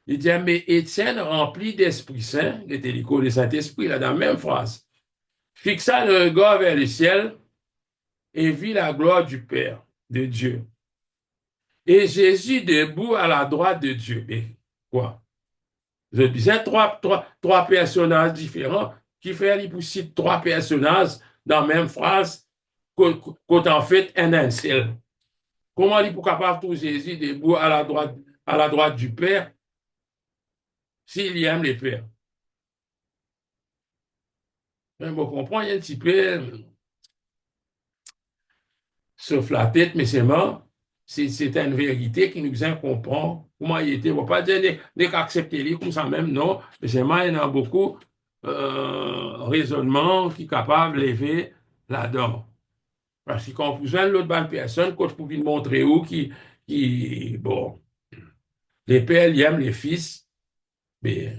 Il dit, mais Étienne, rempli d'Esprit Saint, il était l'écho du Saint-Esprit, là, dans la même phrase, fixa le regard vers le ciel et vit la gloire du Père, de Dieu. Et Jésus debout à la droite de Dieu. Et quoi? Je disais trois personnages différents qui fait les trois personnages dans la même phrase quand en fait un seul. Comment il peut capable tout Jésus debout à la droite du Père s'il aime le Père? Mais vous comprenez un petit peu, sauf la tête, mais c'est mort. C'est une vérité qui nous besoin comprendre comment il était. On ne va pas dire qu'accepter lui comme ça même, non. Mais c'est il y en a beaucoup raisonnement qui est capable de lever là-dedans. Parce que quand vous avez l'autre bonne personne, quand vous pouvez montrer où bon, les pères, ils aiment les fils, mais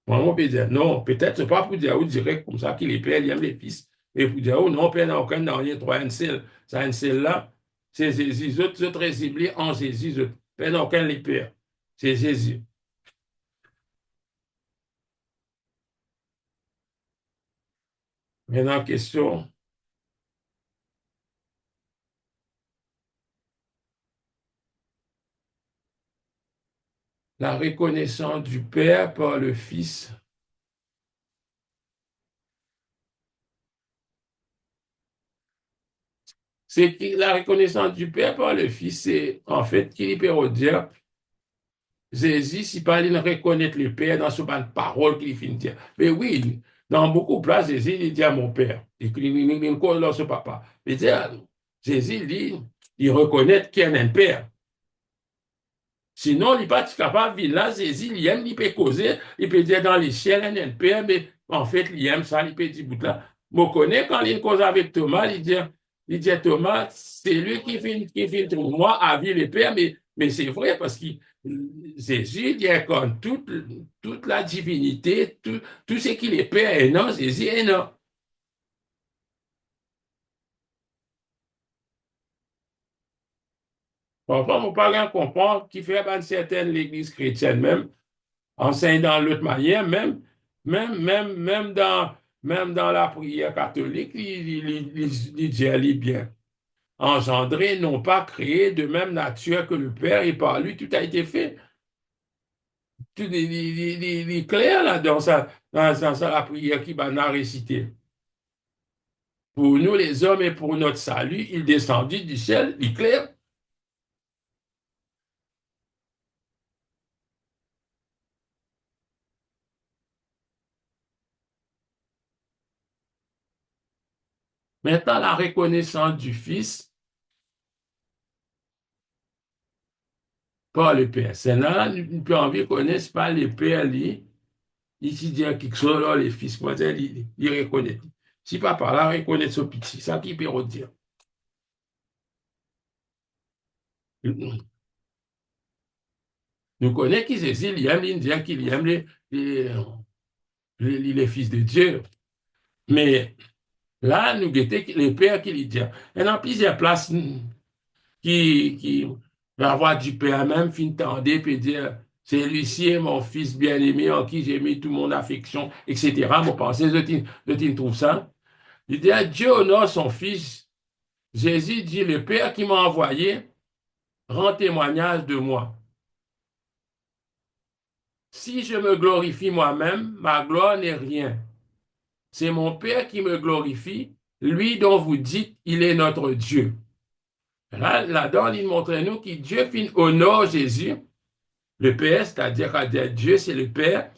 moi, on peut dire non, peut-être pas pour dire ou direct comme ça que les pères, ils aiment les fils, mais pour dire oh non, père n'a aucun dernier, trois, un seul, ça, un seul là, c'est Jésus, autres résiblés en Jésus, père n'a aucun les pères, c'est Jésus. Maintenant, question. La reconnaissance du Père par le Fils. C'est que la reconnaissance du Père par le Fils, c'est en fait qu'il peut dire, Jésus, si pas il reconnaît le Père dans ce parole qu'il finit de dire. Mais oui, dans beaucoup de places, Jésus il dit à mon Père, et qu'il cause ce papa. Mais Jésus dit, il reconnaît qu'il y a un Père. Sinon, il n'est pas capable, là, Jésus, il aime, il peut causer, il peut dire dans les ciels, il y a un Père, mais en fait, il aime ça, il peut dire, bout là. Je connais quand il cause avec Thomas, il dit à Thomas, c'est lui qui fait moi à vie le Père, mais c'est vrai parce que Jésus il incarne toute la divinité, tout ce qu'il est Père et non, Jésus est non. Parfois, mon parent comprend qu'il fait une certaine l'Église chrétienne même, enseigne dans l'autre manière, même dans la prière catholique, il dit bien. Engendré, non pas créé de même nature que le Père, et par lui, tout a été fait. Tout est clair là dans la prière qu'il va réciter. Pour nous, les hommes, et pour notre salut, il descendit du ciel, il est clair. Maintenant, la reconnaissance du Fils par le Père. C'est là, nous peut envie connaître pas le Père, lui. Ici, dit quelque chose, là, les fils, moi, il reconnaît. Si papa là reconnaît son petit, ça qui peut dire. Nous connaissons qui c'est, il aime, il dit qu'il aime les fils de Dieu. Mais là, nous guettons les pères qui lui disent. Il y a plusieurs places qui va avoir du père même, fin tendez, puis dire, celui-ci est mon fils bien-aimé en qui j'ai mis toute mon affection, etc. Vous pensez, je trouve ça. Il dit, Dieu honore son fils. Jésus dit, le Père qui m'a envoyé rend témoignage de moi. Si je me glorifie moi-même, ma gloire n'est rien. C'est mon Père qui me glorifie, lui dont vous dites, il est notre Dieu. Là-dedans, il montre nous que Dieu honore Jésus, le Père, c'est-à-dire que Dieu, c'est le Père,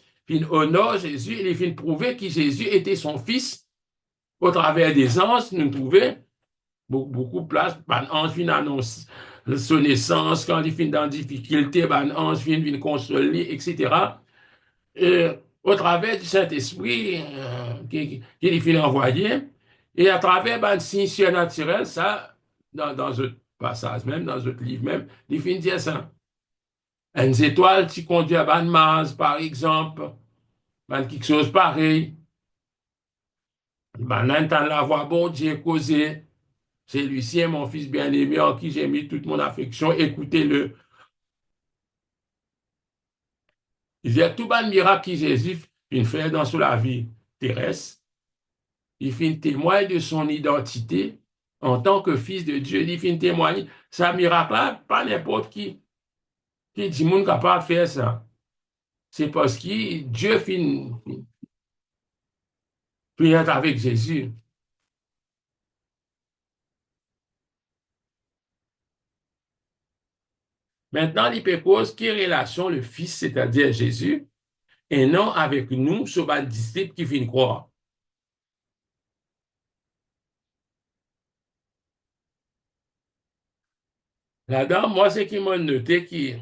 honore Jésus, il fin prouver que Jésus était son fils au travers des anges, nous trouvons beaucoup de place, ben, ange fin annonce son naissance, quand il fin dans difficulté, ben, ange vient consoler, etc. Et, au travers du Saint-Esprit qu'il fin envoyé, et à travers ben, signe surnaturel, ça, dans un passage même, dans un livre même, il fin dire ça. Une étoile qui conduit à ben Mars, par exemple, ben, quelque chose pareil. Ben, entend la voix, bon Dieu, causer. Celui-ci est mon fils bien-aimé en qui j'ai mis toute mon affection. Écoutez-le. Il y a tout le miracle que Jésus fait dans la vie terrestre. Il fait témoin de son identité en tant que fils de Dieu. Il fait témoigner. Ça miracle-là, pas n'importe qui dit monde capable de faire ça. C'est parce que Dieu finit avec Jésus. Maintenant, il peut cause qui relation le Fils, c'est-à-dire Jésus, et non avec nous, ce disciple qui finit croire. Là-dedans, moi, ce qui m'a noté, que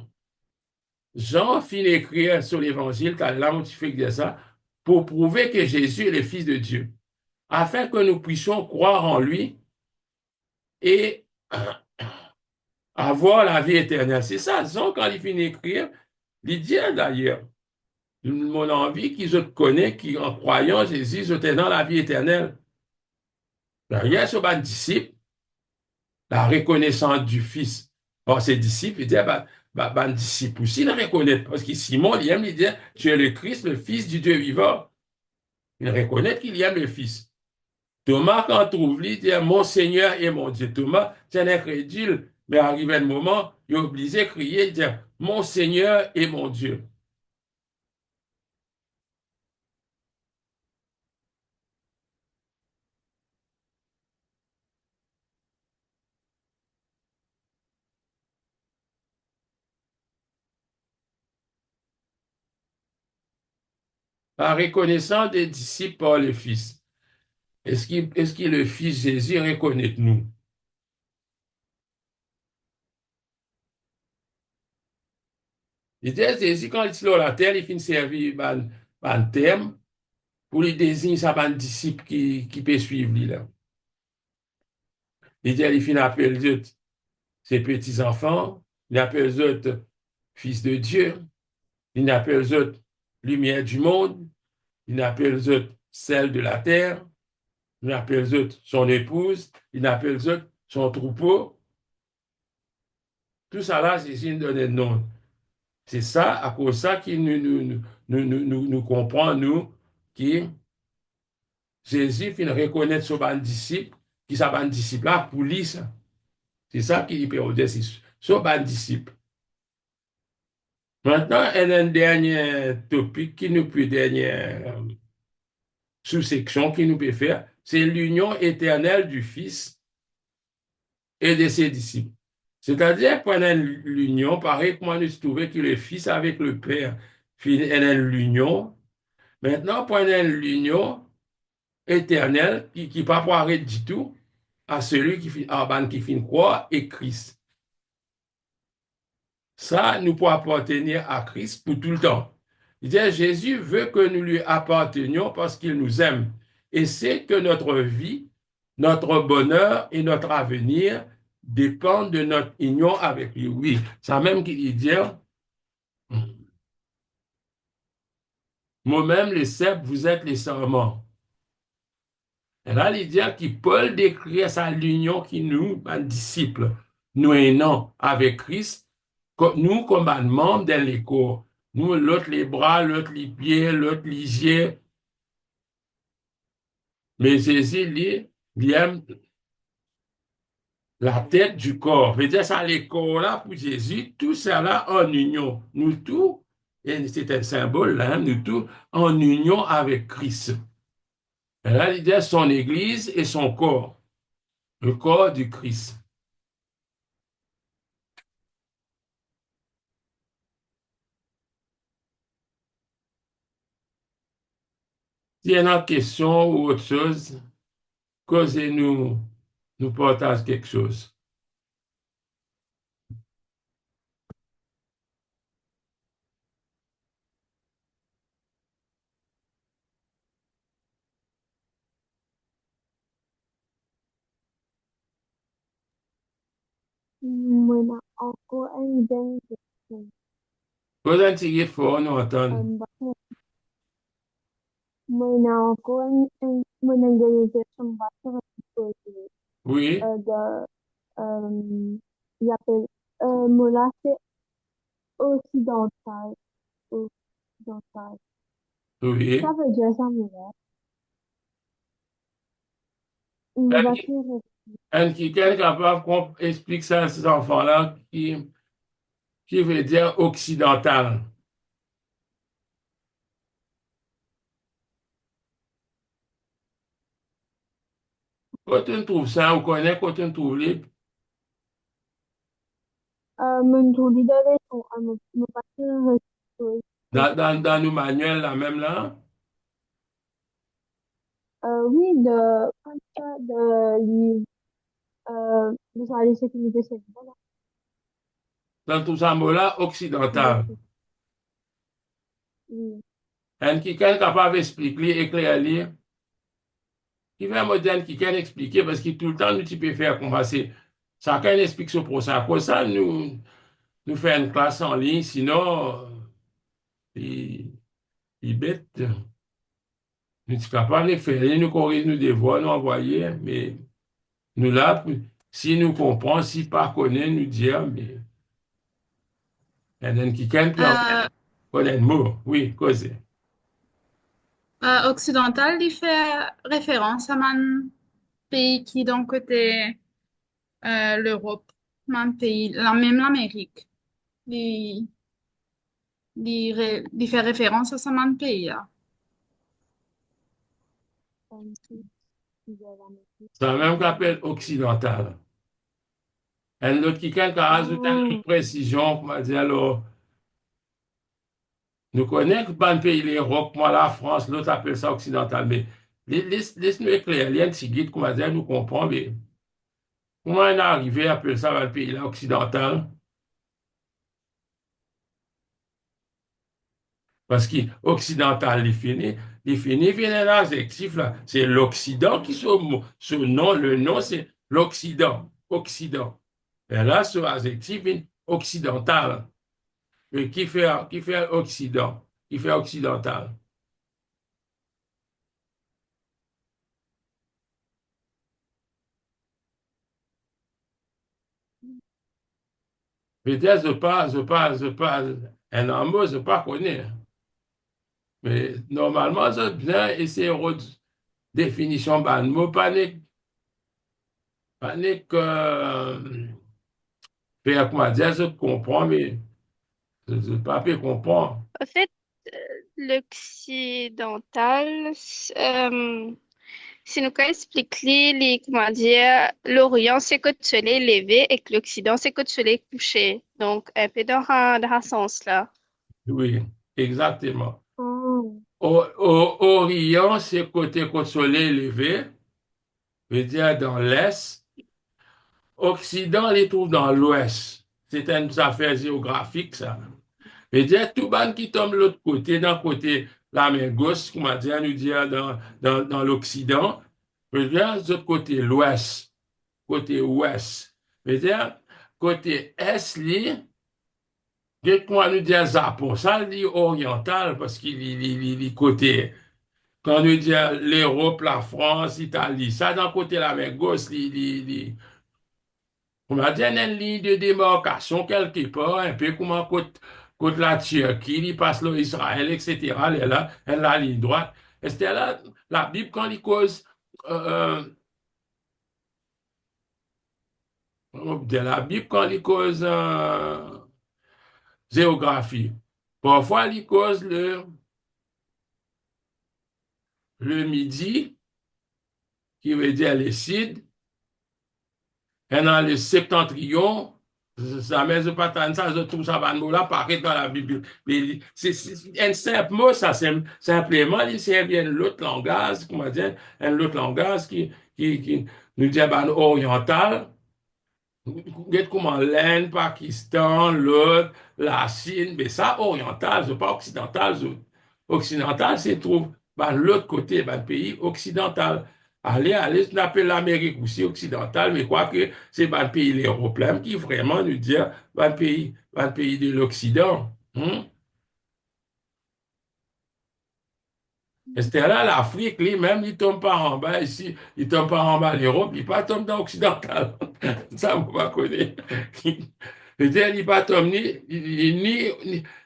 Jean finit d'écrire sur l'évangile, car là, on fait dire ça, pour prouver que Jésus est le Fils de Dieu, afin que nous puissions croire en lui et avoir la vie éternelle. C'est ça, Jean, quand il finit d'écrire, il dit d'ailleurs, mon envie qu'ils te connaissent, qui en croyant Jésus, j'étais dans la vie éternelle. Derrière ce disciple, la reconnaissance du Fils par ses disciples, il dit, disciple aussi le reconnaît. Parce que Simon, il aime, il dit, tu es le Christ, le Fils du Dieu vivant. Il reconnaît qu'il aime le Fils. Thomas, quand on trouve, il dit mon Seigneur et mon Dieu. Thomas, c'est un incrédule, mais arrivé un moment, il est obligé de crier, dire mon Seigneur et mon Dieu. En reconnaissant des disciples par le Fils. Est-ce que le Fils Jésus reconnaît nous? Il dit, Jésus, quand il est sur la terre, il finit servir un terme pour lui désigner sa bande disciples qui peut suivre lui, là. Il dit, il finit appeler les autres ses petits-enfants, il appelle les autres fils de Dieu, il appelle les autres lumière du monde, il appelle les autres sel de la terre, il appelle les autres son épouse, il appelle les autres son troupeau. Tout ça là, Jésus nous donne un nom. C'est ça, à cause de ça, qu'il nous comprend, nous, qui Jésus finit reconnaître son disciple, qui sa disciple là pour lui, ça. C'est ça qu'il peut dire, c'est son disciple. Maintenant, il y a un dernier topic qui nous peut, dernière sous-section qui nous peut faire, c'est l'union éternelle du Fils et de ses disciples. C'est-à-dire, pendant l'union, pareil comment nous trouvons que le Fils avec le Père finit l'union. Maintenant, pendant l'union éternelle, qui pas pour arrêter du tout, à celui qui finit croire et Christ. Ça, nous pouvons appartenir à Christ pour tout le temps. Il dit, Jésus veut que nous lui appartenions parce qu'il nous aime. Et c'est que notre vie, notre bonheur et notre avenir dépendent de notre union avec lui. Oui, ça même qu'il dit, moi-même, les cèpes, vous êtes les serments. Et là, il dit que Paul décrit sa l'union qui nous, un disciple, nous aimons avec Christ, nous comme un membre dans les corps. Nous, l'autre les bras, l'autre les pieds, l'autre les yeux. Mais Jésus, lui, il aime la tête du corps. Veut dire ça, les corps là, pour Jésus, tout ça là en union. Nous tous, et c'est un symbole là, nous tous en union avec Christ. Et là, il dit son Église et son corps, le corps du Christ. S'il y a une question ou autre chose, causez-nous, nous partage quelque chose. Mình có anh dân Cause un petit fort, nous entendre. bắt mình có mình anh dân bắt Oui, de il appelle Mola c'est occidental occidental ça oui. veut dire ça Mola une Un voiture quelqu'un capable qu'on explique ça à ces enfants-là qui veut dire occidental. Quand on trouve ça, on connaît quand on trouve les, mình thuộc đi đây đây thuộc một voiture dans nos manuels là même là, oui comme ça de livre de sa sécurité civile dans tout ça mot-là, occidental. oui. Un quelqu'un capable d'expliquer, éclairer, qui veut un modèle qui peut expliquer parce que tout le temps, nous, tu peux faire converser. Chacun explique ce pour ça. Pour ça, nous faisons une classe en ligne, sinon, il bête. Nous sommes capables de faire, nous corriger, nous devoirs, nous envoyer, mais nous là, si nous comprenons, si pas connaît, nous dire, mais il y en a qui connaît le mot, oui, causer. Occidental, il fait référence à man pays qui donc côté l'Europe, même pays, même l'Amérique, il, il fait référence à ce même pays là. qui plusieurs années. C'est un même qu'on appelle occidental. Un autre qui a rajouté une autre Ah, précision, comment dire, alors, nous connaissons pas un pays l'Europe, moi la France, l'autre appelle ça occidental, mais laisse-nous éclairer, il y a un petit guide, comment dire, nous comprenons, mais comment on est arrivé à appeler ça un pays là occidental? Parce qu'occidental, il finit, vient un adjectif là, c'est l'Occident qui ce nom, le nom c'est l'Occident, Occident. Et là, ce adjectif est occidental. Mais qui fait Occident, qui fait occidental. Peut-être je pas, un mot, je pas connais. Mais normalement, je bien essayer de définition ban mot, panique, faire comment dire, je comprends, mais je pas pu comprendre. En fait, l'occidental, si nous pouvons expliquer comment dire, l'Orient, c'est que le soleil levé et que l'Occident, c'est que le soleil couché. Donc, un peu dans un sens là. Oui, exactement. ah, Orient, c'est côté soleil levé, veut dire dans l'est. Occident, il trouve dans l'ouest. C'est une affaire géographique, ça. Veut dire tout ban qui tombe de l'autre côté, dans le côté la main gauche, comment dire, nous dire dans l'Occident, veut dire de l'autre côté l'ouest, côté ouest. Veut dire côté est, comment nous dire Japon, ça, dit oriental, parce qu'il côté. Quand nous dit l'Europe, la France, l'Italie, ça dans le côté la main gauche, on va dire une ligne de démarcation quelque part, un peu comme côté la Turquie, il passe l'Israël, etc. Elle est la ligne droite. Et c'était là, la Bible, quand il cause, on dit la Bible, quand il cause géographie, parfois il cause le midi, qui veut dire le sud, et dans le septentrion, ça mais je pas tant ça, je trouve ça va nous là paraît dans la Bible. Mais c'est un simple mot, ça simplement, il sert bien l'autre langage, comment dire, un autre langage qui nous dit ben, oriental, regarde comment l'Inde, Pakistan, l'autre, la Chine, mais ça oriental, je pas occidental, occidental, c'est trouve ben, l'autre côté, ben, pays occidental. Allez, on appelle l'Amérique aussi occidentale, mais quoi que c'est le pays européen qui vraiment nous dit ben, pays de l'Occident. Hein? Et c'était là, l'Afrique, lui-même, il tombe pas en bas ici, il tombe pas en bas l'Europe, il pas tombe dans l'occidental. Ça, on va connaître. C'est-à-dire, il pas tombe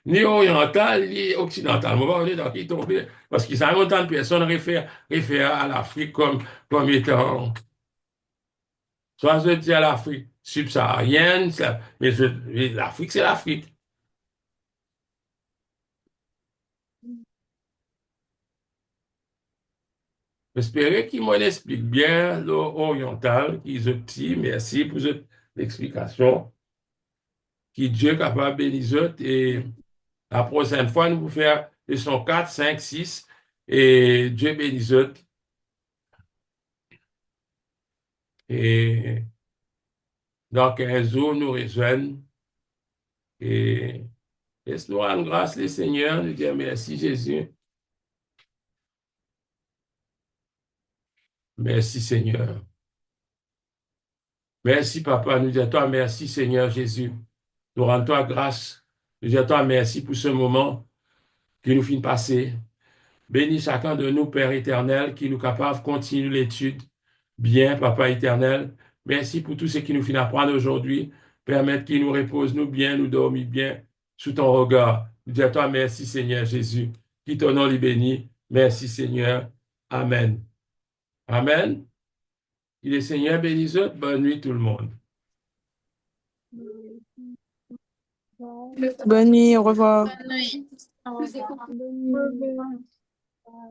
ni oriental, ni occidental. On va voir dans qui tombe, parce qu'il y a longtemps de personnes réfèrent à l'Afrique comme étant, soit je dis à l'Afrique subsaharienne, mais l'Afrique, c'est l'Afrique. J'espère qu'il m'en explique bien l'oriental, qu'ils ont dit. Merci pour cette explication. Que Dieu est capable de bénir autres. Et la prochaine fois, nous allons faire leçon 4, 5, 6. Et Dieu bénisse autres. Et dans 15 jours, nous rejoignons. Et laisse-nous rendre grâce, les Seigneurs. Nous dire merci, Jésus. Merci, Seigneur. Merci, Papa. Nous disons toi merci, Seigneur Jésus. Nous rendons toi grâce. Nous disons toi merci pour ce moment que nous finissons de passer. Bénis chacun de nous, Père éternel, qui nous capable de continuer l'étude. Bien, Papa éternel. Merci pour tout ce qui nous finit d'apprendre aujourd'hui. Permettre qu'il nous repose, nous bien, nous dormir bien sous ton regard. Nous disons à toi merci, Seigneur Jésus. Qui ton nom les bénit. Merci, Seigneur. Amen. Amen. Que le Seigneur bénisse. Bonne nuit tout le monde. Bye. Bonne nuit, au revoir. Bonne nuit. Au revoir. Bonne nuit. Au revoir. Bye.